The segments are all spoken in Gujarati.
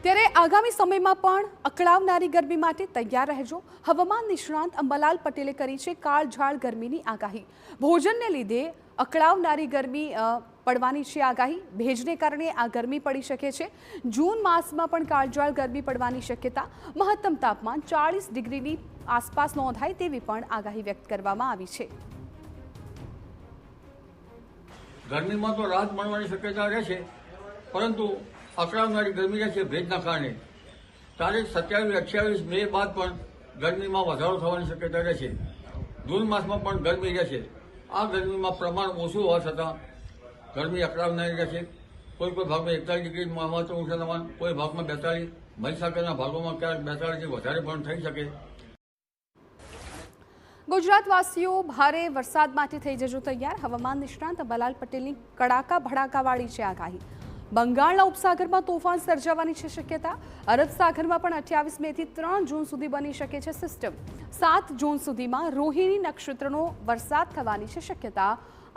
ત્યારે આગામી સમયમાં પણ અકળાવનારી ગરમી માટે તૈયાર રહેજો। હવામાન નિષ્ણાંત અંબાલાલ પટેલે કરી છે કાળઝાળ ગરમીની આગાહી। ભોજનને લીધે અકળાવનારી ગરમી પડવાની છે આગાહી। ભેજને કારણે આ ગરમી પડી શકે છે। જૂન માસમાં પણ કાળઝાળ ગરમી પડવાની શક્યતા। મહત્તમ તાપમાન 40 ડિગ્રીની આસપાસ નોંધાય તેવી પણ આગાહી વ્યક્ત કરવામાં આવી છે। ગરમીમાં તો રાહત મળવાની શક્યતા રહેશે, પરંતુ અકળાવનારી ગરમી રહેશે ભેજના કારણે। તારીખ 27-28 મે બાદ પણ ગરમીમાં વધારો થવાની શક્યતા રહેશે। જૂન માસમાં પણ ગરમી રહેશે। આ ગરમીમાં પ્રમાણ ઓછું હોવા છતાં ગરમી અકળાવનારી રહેશે। કોઈ ભાગમાં 41 ડિગ્રી મહત્તમ ઊંચા તાપમાન, કોઈ ભાગમાં 42, મહીસાગરના ભાગોમાં ક્યાંક 42થી વધારે પણ થઈ શકે। ગુજરાતવાસીઓ ભારે વરસાદ માટે થઈ જજો તૈયાર। હવામાન નિષ્ણાંત અંબાલાલ પટેલની કડાકા ભડાકાવાળી છે આગાહી। બંગાળના ઉપસાગરમાં તોફાન સર્જાવાની છે શક્યતા। અરબ સાગરમાં પણ 28 મેથી 3 જૂન સુધી બની શકે છે સિસ્ટમ। 7 જૂન સુધીમાં રોહિણી નક્ષત્રનો વરસાદ થવાની છે શક્યતા।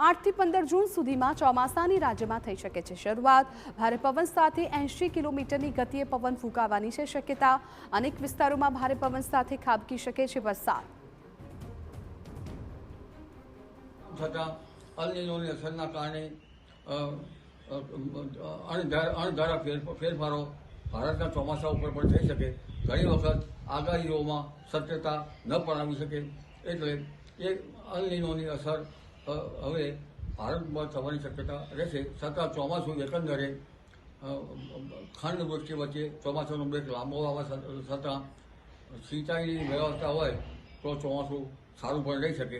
8 થી 15 જૂન સુધીમાં ચોમાસાની રાજ્યમાં થઈ શકે છે શરૂઆત। ભારે પવન સાથે 80 કિલોમીટરની ગતિએ પવન ફૂંકાવાની છે શક્યતા। અનેક વિસ્તારોમાં ભારે પવન સાથે ખાબકી શકે છે વરસાદ। છતાં અલ નીનોની અસરના કારણે અણધારા ફેરફારો ભારતના ચોમાસા ઉપર પણ થઈ શકે। ઘણી વખત આગાહીઓમાં સત્યતા ન પણ આવી શકે, એટલે એ અલ નીનોની અસર હવે ભારતમાં થવાની શક્યતા રહેશે। છતાં ચોમાસું એકંદરે ખંડ વૃષ્ટિ વચ્ચે ચોમાસાનો બ્રેક લાંબો આવવા છતાં સિંચાઈની વ્યવસ્થા હોય તો ચોમાસું સારું પણ રહી શકે।